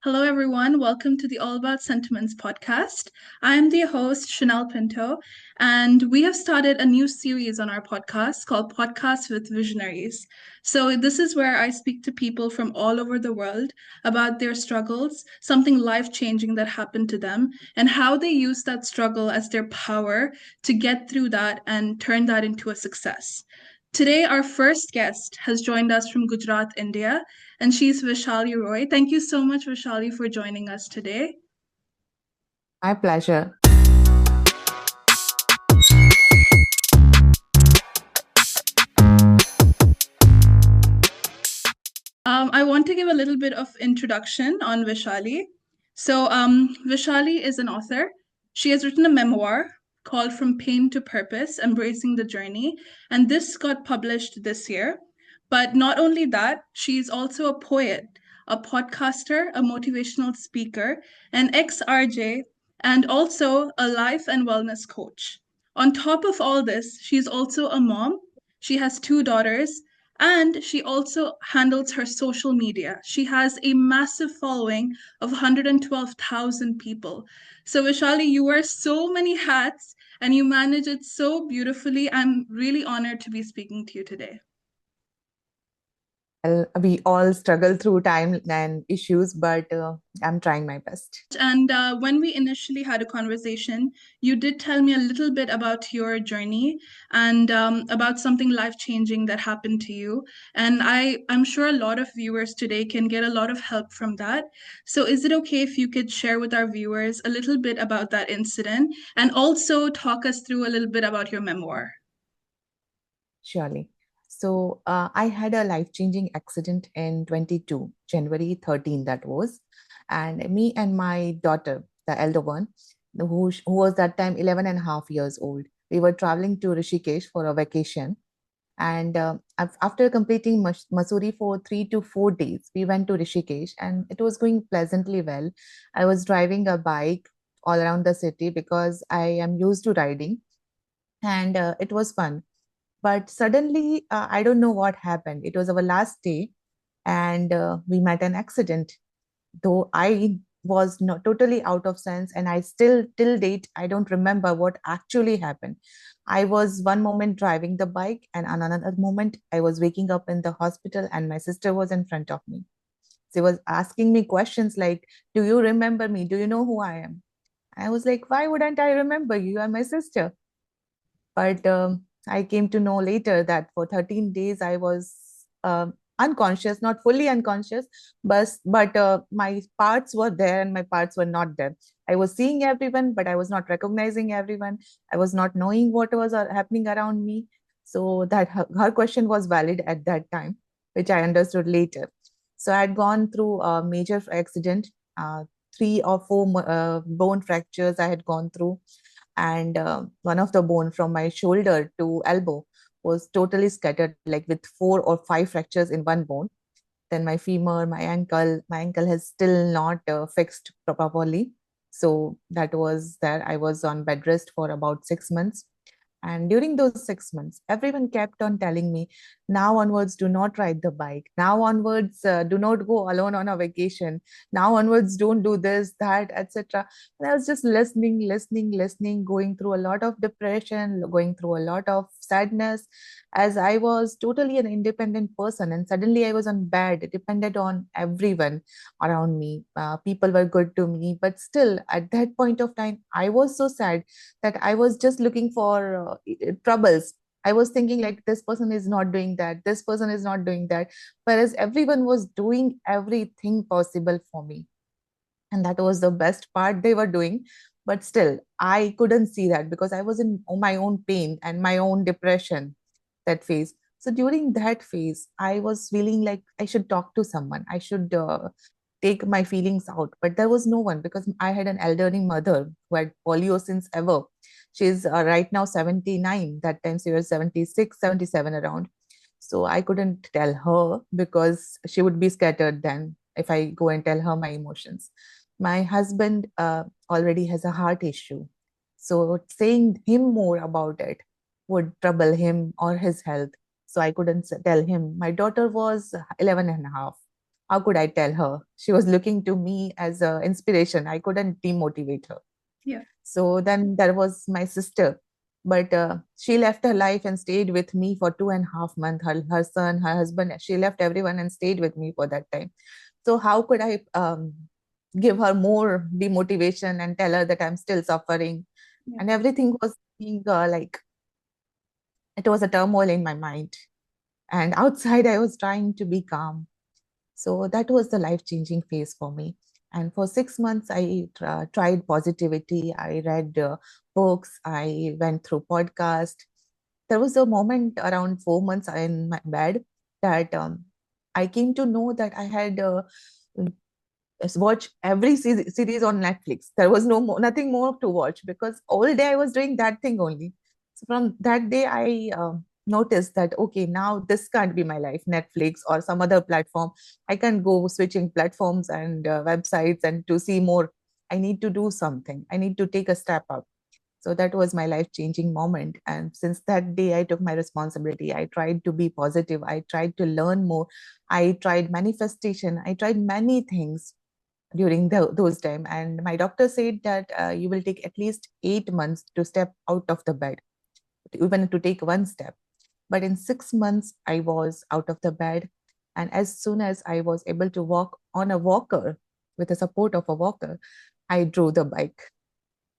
Hello, everyone. Welcome to the All About Sentiments podcast. I am the host, Chanel Pinto, and we have started a new series on our podcast called Podcast with Visionaries. So, this is where I speak to people from all over the world about their struggles, something life changing that happened to them, and how they use that struggle as their power to get through that and turn that into a success. Today, our first guest has joined us from Gujarat, India, and she's Vaishali Roy. Thank you so much, Vaishali, for joining us today. My pleasure. I want to give a little bit of introduction on Vaishali. Vaishali is an author. She has written a memoir called From Pain to Purpose, Embracing the Journey, and this got published this year. But not only that, she's also a poet, a podcaster, a motivational speaker, an ex-RJ, and also a life and wellness coach. On top of all this, she's also a mom. She has two daughters, and she also handles her social media. She has a massive following of 112,000 people. So, Vishali, you wear so many hats and you manage it so beautifully. I'm really honored to be speaking to you today. Well, we all struggle through time and issues, but I'm trying my best. And when we initially had a conversation, you did tell me a little bit about your journey and about something life changing that happened to you. And I'm sure a lot of viewers today can get a lot of help from that. So, is it okay if you could share with our viewers a little bit about that incident and also talk us through a little bit about your memoir? Surely. So I had a life-changing accident in 22, January 13, that was. And me and my daughter, the elder one, who was that time 11 and a half years old, we were traveling to Rishikesh for a vacation. And after completing Mussoorie for 3 to 4 days, we went to Rishikesh and it was going pleasantly well. I was driving a bike all around the city because I am used to riding, and it was fun. But suddenly, I don't know what happened. It was our last day, and we met an accident. Though I was not totally out of sense, and I still, till date, I don't remember what actually happened. I was one moment driving the bike, and another moment I was waking up in the hospital, and my sister was in front of me. She was asking me questions like, "Do you remember me? Do you know who I am?" I was like, "Why wouldn't I remember you? You are my sister." But I came to know later that for 13 days I was unconscious, not fully unconscious, but my parts were there and my parts were not there. I was seeing everyone, but I was not recognizing everyone. I was not knowing what was happening around me. So that her question was valid at that time, which I understood later. So I had gone through a major accident, 3 or 4 bone fractures I had gone through, and one of the bone from my shoulder to elbow was totally scattered, like with 4 or 5 fractures in one bone. Then my femur, my ankle has still not fixed properly. So that was that. I was on bed rest for about 6 months. And during those 6 months, everyone kept on telling me, now onwards, do not ride the bike. Now onwards, do not go alone on a vacation. Now onwards, don't do this, that, etc. And I was just listening, going through a lot of depression, going through a lot of sadness, as I was totally an independent person. And suddenly I was on bed, depended on everyone around me. People were good to me. But still, at that point of time, I was so sad that I was just looking for troubles. I was thinking like this person is not doing that, this person is not doing that, whereas everyone was doing everything possible for me. And that was the best part they were doing. But still, I couldn't see that because I was in my own pain and my own depression that phase. So during that phase, I was feeling like I should talk to someone. I should take my feelings out. But there was no one because I had an elderly mother who had polio since ever. She's right now 79. That time she was 76, 77 around. So I couldn't tell her because she would be scattered then if I go and tell her my emotions. My husband already has a heart issue. So saying him more about it would trouble him or his health. So I couldn't tell him. My daughter was 11 and a half. How could I tell her? She was looking to me as an inspiration. I couldn't demotivate her. Yeah. So then there was my sister, but she left her life and stayed with me for 2.5 months. Her son, her husband, she left everyone and stayed with me for that time. So how could I give her more demotivation and tell her that I'm still suffering? Yeah. And everything was being like, it was a turmoil in my mind. And outside, I was trying to be calm. So that was the life changing phase for me. And for 6 months, I tried positivity. I read books. I went through podcast. There was a moment around 4 months in my bed that I came to know that I had watch every series on Netflix. There was nothing more to watch because all day I was doing that thing only. So from that day, I noticed that okay, now this can't be my life. Netflix or some other platform. I can go switching platforms and websites and to see more. I need to do something. I need to take a step up. So that was my life changing moment. And since that day, I took my responsibility. I tried to be positive. I tried to learn more. I tried manifestation. I tried many things during those time, and my doctor said that you will take at least 8 months to step out of the bed, even to take one step. But in 6 months I was out of the bed, and as soon as I was able to walk on a walker with the support of a walker, I drove the bike,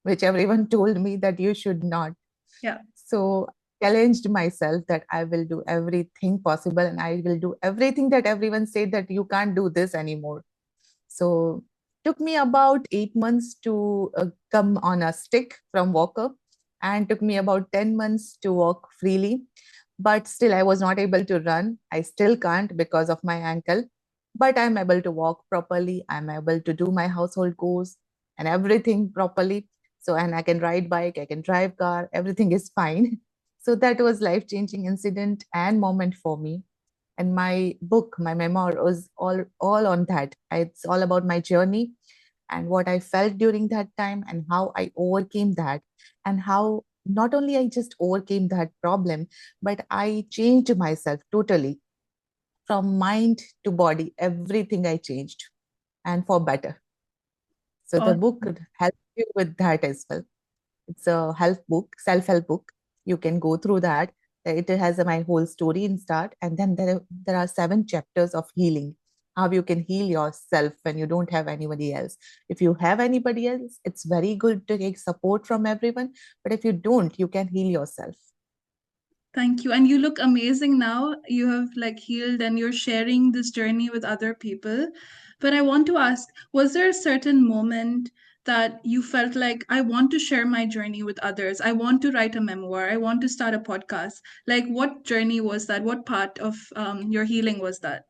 which everyone told me that you should not. Yeah. So I challenged myself that I will do everything possible and I will do everything that everyone said that you can't do this anymore. So took me about 8 months to come on a stick from walker, and took me about 10 months to walk freely. But still, I was not able to run. I still can't because of my ankle. But I'm able to walk properly. I'm able to do my household chores and everything properly. So, and I can ride bike, I can drive car, everything is fine. So that was life-changing incident and moment for me. And my book, my memoir was all on that. It's all about my journey and what I felt during that time and how I overcame that, and how not only I just overcame that problem, but I changed myself totally from mind to body. Everything I changed, and for better. So the book Awesome. could help you with that as well. It's a health book, self-help book. You can go through that. It has my whole story in start, and then there are 7 chapters of healing. How you can heal yourself when you don't have anybody else. If you have anybody else, it's very good to take support from everyone. But if you don't, you can heal yourself. Thank you. And you look amazing now. You have like healed and you're sharing this journey with other people. But I want to ask, was there a certain moment that you felt like, I want to share my journey with others? I want to write a memoir. I want to start a podcast. Like, what journey was that? What part of your healing was that?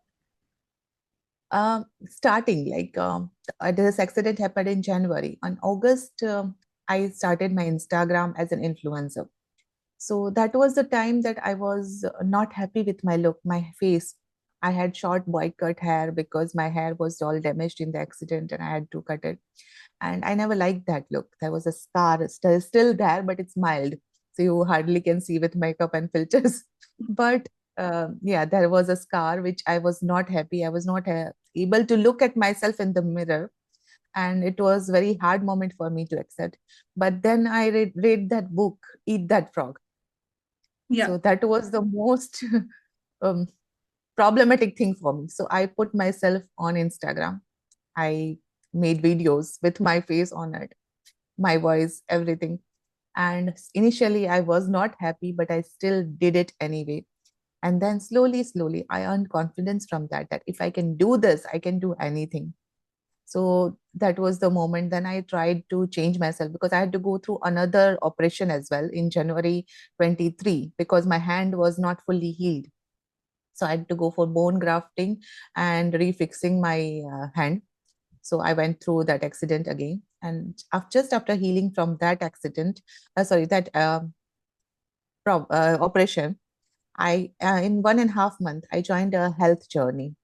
Starting like this accident happened in January. On August, I started my Instagram as an influencer. So that was the time that I was not happy with my look, my face. I had short boy cut hair because my hair was all damaged in the accident and I had to cut it. And I never liked that look. There was a scar still there, but it's mild. So you hardly can see with makeup and filters. But yeah, there was a scar which I was not happy. I was not able to look at myself in the mirror, and it was very hard moment for me to accept. But then I read that book, Eat That Frog. Yeah. So that was the most um, problematic thing for me. So I put myself on Instagram. I made videos with my face on it, my voice, everything. And initially, I was not happy, but I still did it anyway. And then slowly, I earned confidence from that, that if I can do this, I can do anything. So that was the moment. Then I tried to change myself because I had to go through another operation as well in January 23 because my hand was not fully healed. So I had to go for bone grafting and refixing my hand. So I went through that accident again. And just after healing from that accident, sorry, that operation, I in 1.5 months I joined a health journey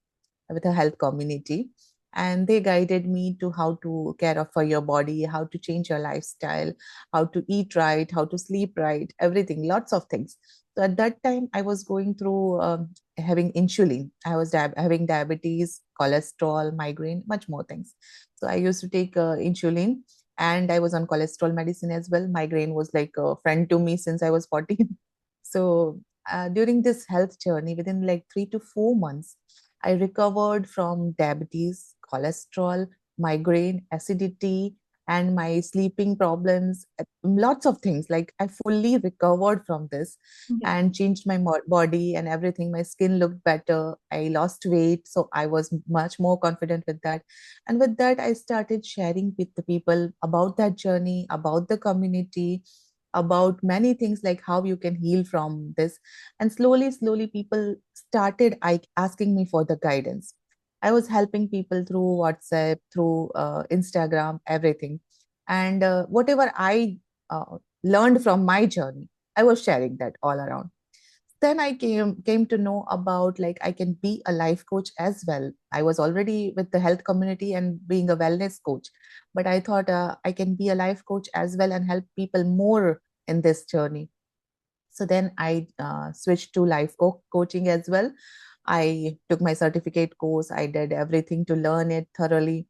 with a health community, and they guided me to how to care of for your body, how to change your lifestyle, how to eat right, how to sleep right, everything, lots of things. So at that time I was going through having insulin. I was having diabetes, cholesterol, migraine, much more things. So I used to take insulin, and I was on cholesterol medicine as well. Migraine was like a friend to me since I was 14. So during this health journey, within like 3 to 4 months, I recovered from diabetes, cholesterol, migraine, acidity, and my sleeping problems, lots of things. Like I fully recovered from this Yeah. and changed my body and everything. My skin looked better. I lost weight. So I was much more confident with that. And with that, I started sharing with the people about that journey, about the community, about many things like how you can heal from this. And slowly, slowly, people started asking me for the guidance. I was helping people through WhatsApp, through Instagram, everything. And whatever I learned from my journey, I was sharing that all around. Then I came to know about like I can be a life coach as well. I was already with the health community and being a wellness coach, but I thought I can be a life coach as well and help people more in this journey. So then I switched to life coaching as well. I took my certificate course. I did everything to learn it thoroughly.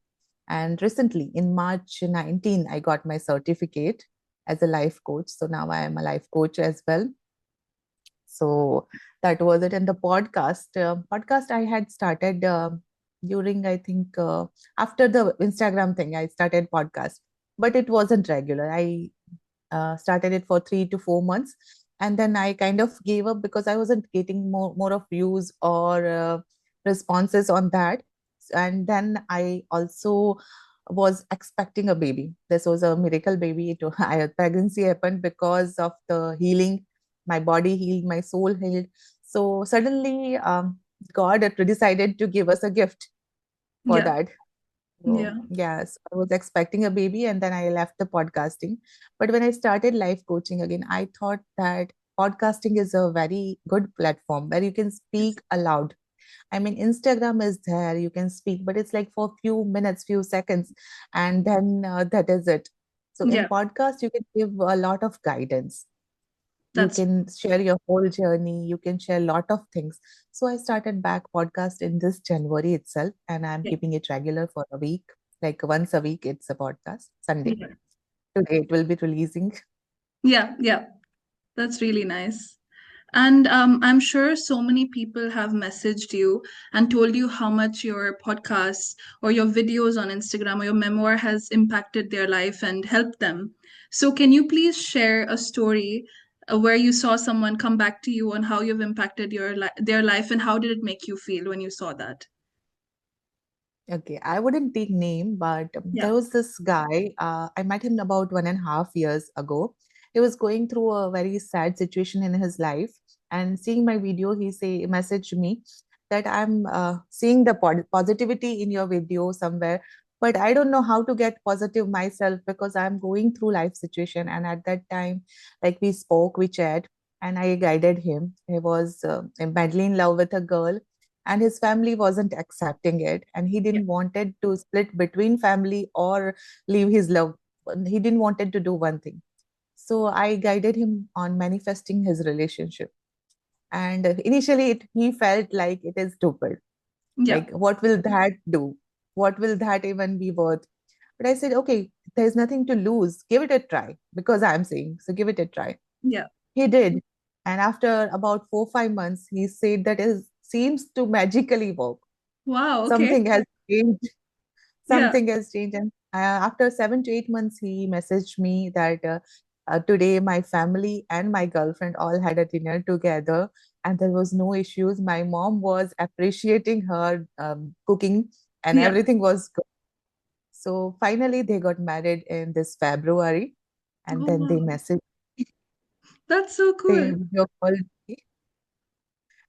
And recently, in March 19, I got my certificate as a life coach. So now I am a life coach as well. So that was it. And the podcast I had started during, I think, after the Instagram thing, I started podcast, but it wasn't regular. I started it for 3 to 4 months, and then I kind of gave up because I wasn't getting more of views or responses on that. And then I also was expecting a baby. This was a miracle baby. Pregnancy happened because of the healing. My body healed, my soul healed. So suddenly, God had decided to give us a gift for Yeah. that. So, Yeah. yes, I was expecting a baby and then I left the podcasting. But when I started life coaching again, I thought that podcasting is a very good platform where you can speak aloud. I mean, Instagram is there, you can speak, but it's like for a few minutes, few seconds, and then that is it. So in Yeah. podcast, you can give a lot of guidance. You That's can share your whole journey. You can share a lot of things. So I started back podcast in this January itself, and I'm yeah. keeping it regular for a week. Like once a week, it's a podcast. Sunday. Yeah. Today it will be releasing. Yeah. Yeah. That's really nice. And I'm sure so many people have messaged you and told you how much your podcasts or your videos on Instagram or your memoir has impacted their life and helped them. So, can you please share a story where you saw someone come back to you on how you've impacted their life and how did it make you feel when you saw that? Okay, I wouldn't take name, but Yeah. there was this guy. I met him about 1.5 years ago. He was going through a very sad situation in his life, and seeing my video, he messaged me that I'm seeing the positivity in your video somewhere, but I don't know how to get positive myself because I'm going through life situation. And at that time, like we spoke, we chat, and I guided him. He was madly in love with a girl, and his family wasn't accepting it, and he Yeah. didn't wanted to split between family or leave his love. He didn't wanted to do one thing. So I guided him on manifesting his relationship. And initially he felt like it is stupid, Yeah. like what will that do, what will that even be worth. But I said, okay, there's nothing to lose, give it a try, because I'm saying so, give it a try. Yeah. He did. And after about 4 5 months, he said that it seems to magically work. Wow. Okay. Something has changed. Yeah. Something has changed. And after 7 to 8 months, he messaged me that today my family and my girlfriend all had a dinner together, and there was no issues. My mom was appreciating her cooking, and Yeah. everything was good. So finally, they got married in this February, and Oh, then they wow. messaged. That's so They cool. video called me.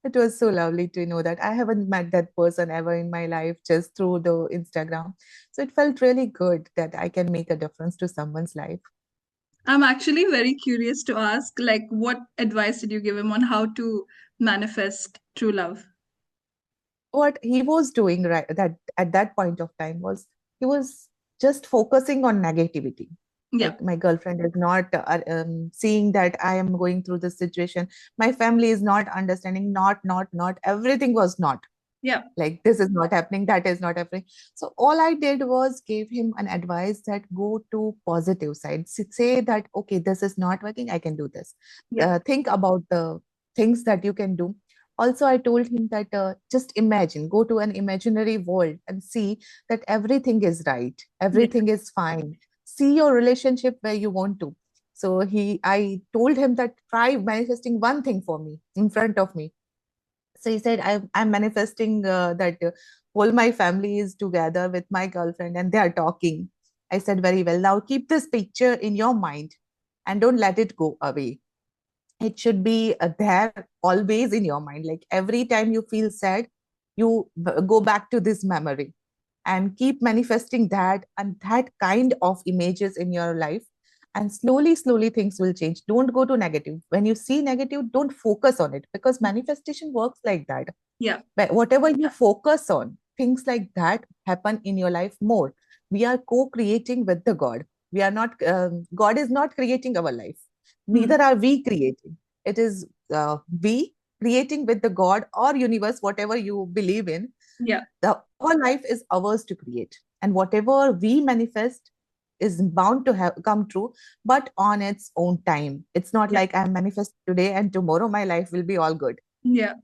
It was so lovely to know that I haven't met that person ever in my life, just through the Instagram. So it felt really good that I can make a difference to someone's life. I'm actually very curious to ask, like, what advice did you give him on how to manifest true love? what he was doing right that at that point of time was he was just focusing on negativity. Yeah. Like my girlfriend is not seeing that I am going through this situation. My family is not understanding. Not everything was not Yeah. like this is not happening, that is not happening. So all I did was gave him an advice that go to positive side. Say that okay, this is not working, I can do this. Yeah. Think about the things that you can do. Also I told him that just imagine, go to an imaginary world and see that everything is right, Yeah. everything is fine. See your relationship where you want to. So I told him that try manifesting one thing for me in front of me. So he said, I'm manifesting that whole my family is together with my girlfriend and they are talking. I said, very well. Now keep this picture in your mind and don't let it go away. It should be there always in your mind. Like every time you feel sad, you go back to this memory and keep manifesting that and that kind of images in your life. And slowly things will change. Don't go to negative. When you see negative, don't focus on it, because manifestation works like that. Yeah. But whatever you focus on, things like that happen in your life more. We are co-creating with the God. We are not, God is not creating our life. Mm. Neither are we creating. It is we creating with the God or universe, whatever you believe in. Yeah. Our life is ours to create. And whatever we manifest is bound to have come true, but on its own time. It's not Yeah. like I'm manifesting today and tomorrow my life will be all good. Yeah.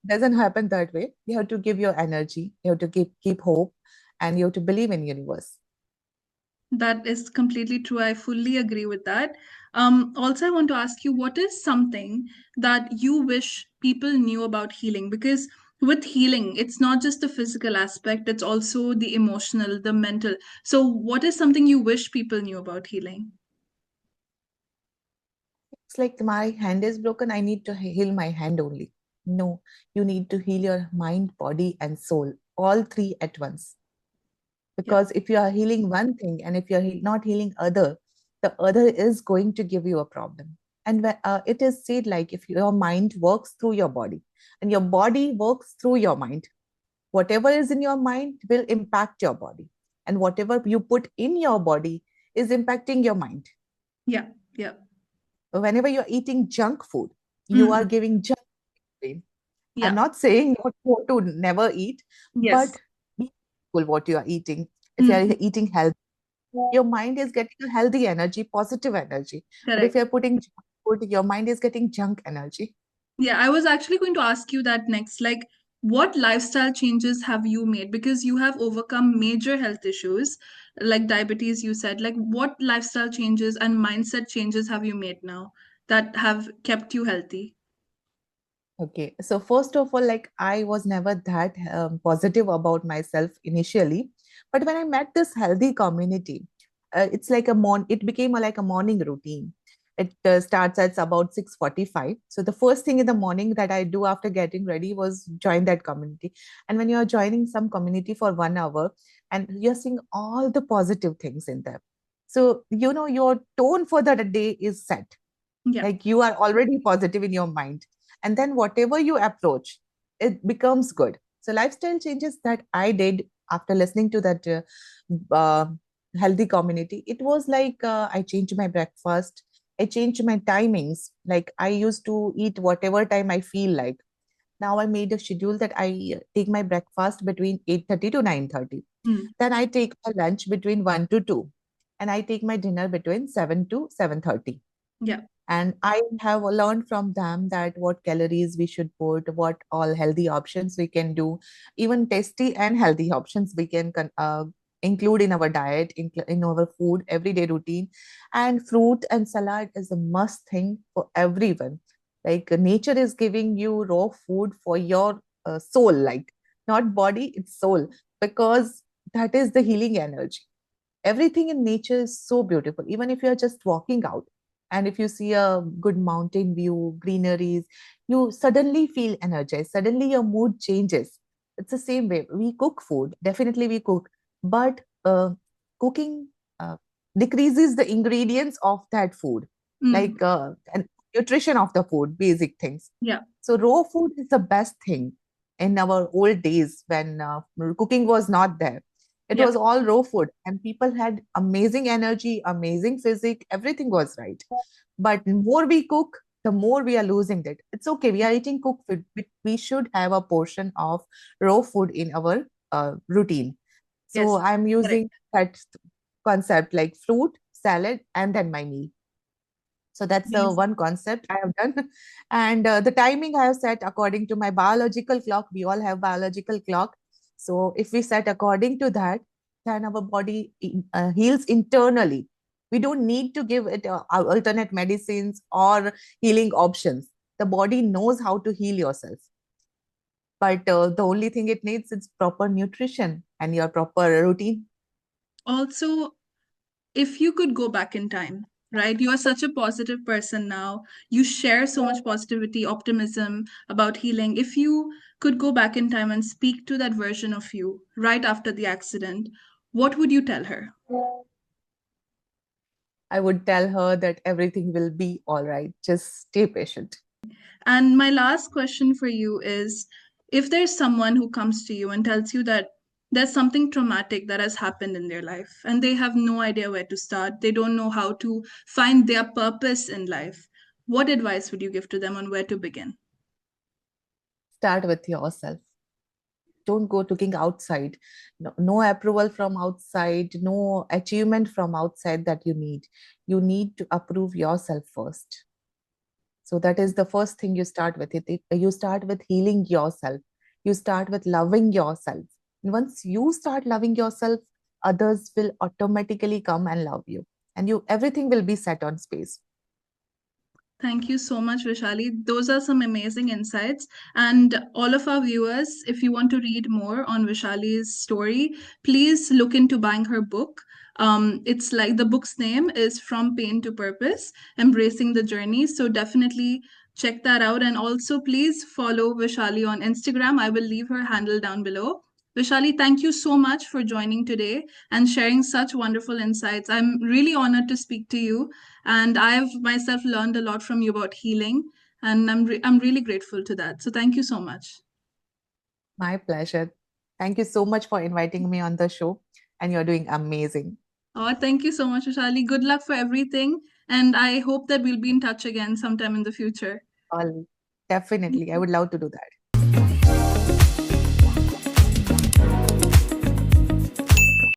Doesn't happen that way. You have to give your energy, you have to keep hope, and you have to believe in universe. That is completely true. I fully agree with that. Also, I want to ask you, what is something that you wish people knew about healing? Because with healing, it's not just the physical aspect, it's also the emotional, the mental. So, what is something you wish people knew about healing? It's like my hand is broken, I need to heal my hand only. No, you need to heal your mind, body, and soul, all three at once. Yeah. Because if you are healing one thing and if you're not healing other, the other is going to give you a problem. And it is said like if your mind works through your body and your body works through your mind, whatever is in your mind will impact your body, and whatever you put in your body is impacting your mind. Yeah. Yeah. Whenever you're eating junk food, you are Mm. giving junk brain. I'm Yeah. not saying not to never eat, but Yes. be careful what you are eating. If you are Mm. eating healthy, your mind is getting a healthy energy, positive energy. But if Correct. you're putting junk food, your mind is getting junk energy. Yeah, I was actually going to ask you that next. Like, what lifestyle changes have you made? Because you have overcome major health issues like diabetes, you said. Like, what lifestyle changes and mindset changes have you made now that have kept you healthy? Okay, so first of all, like I was never that positive about myself initially, but when I met this healthy community, it's like it became like a morning routine. It starts at about 6:45. So the first thing in the morning that I do after getting ready was join that community. And when you are joining some community for 1 hour and you're seeing all the positive things in them, so you know your tone for the day is set, Yeah. like you are already positive in your mind, and then whatever you approach, it becomes good. So lifestyle changes that I did after listening to that uh, healthy community, it was like I changed my breakfast, I changed my timings. Like I used to eat whatever time I feel like. Now I made a schedule that I take my breakfast between 8:30 to 9:30, Mm. then I take my lunch between 1 to 2, and I take my dinner between 7 to 7:30. Yeah. And I have learned from them that what calories we should put, what all healthy options we can do, even tasty and healthy options we can include in our diet, in our food everyday routine. And fruit and salad is a must thing for everyone. Like nature is giving you raw food for your soul, like not body, it's soul, because that is the healing energy. Everything in nature is so beautiful. Even if you're just walking out and if you see a good mountain view, greeneries, you suddenly feel energized, suddenly your mood changes. It's the same way we cook food, definitely we cook, but cooking uh, decreases the ingredients of that food, Mm. like and nutrition of the food, basic things. Yeah. So raw food is the best thing. in our old days when cooking was not there. It Yep. was all raw food, and people had amazing energy, amazing physique, everything was right. But more we cook, the more we are losing it. It's okay, we are eating cooked food, but we should have a portion of raw food in our routine. So Yes. I'm Correct. using that concept like fruit, salad, and then my meal. So that's the Amazing. one concept I have done. And the timing I have set according to my biological clock. We all have biological clock. So if we set according to that, then our body heals internally. We don't need to give it alternate medicines or healing options. The body knows how to heal yourself. But the only thing it needs is proper nutrition and your proper routine. Also, if you could go back in time, right? You are such a positive person now. You share so much positivity, optimism about healing. If you could go back in time and speak to that version of you right after the accident, what would you tell her? I would tell her that everything will be all right. Just stay patient. And my last question for you is, if there's someone who comes to you and tells you that there's something traumatic that has happened in their life and they have no idea where to start, they don't know how to find their purpose in life, what advice would you give to them on where to begin? Start with yourself. Don't go looking outside. No, no approval from outside, no achievement from outside that you need. You need to approve yourself first. So that is the first thing you start with. You start with healing yourself. You start with loving yourself. And once you start loving yourself, others will automatically come and love you. And you everything will be set on space. Thank you so much, Vishali. Those are some amazing insights. And all of our viewers, if you want to read more on Vishali's story, please look into buying her book. It's like the book's name is From Pain to Purpose, Embracing the Journey. So definitely check that out. And also, please follow Vishali on Instagram. I will leave her handle down below. Vishali, thank you so much for joining today and sharing such wonderful insights. I'm really honored to speak to you, and I've myself learned a lot from you about healing, and I'm really grateful to that. So thank you so much. My pleasure. Thank you so much for inviting me on the show. And you're doing amazing. Oh, thank you so much, Vishali. Good luck for everything, and I hope that we'll be in touch again sometime in the future. All definitely. I would love to do that.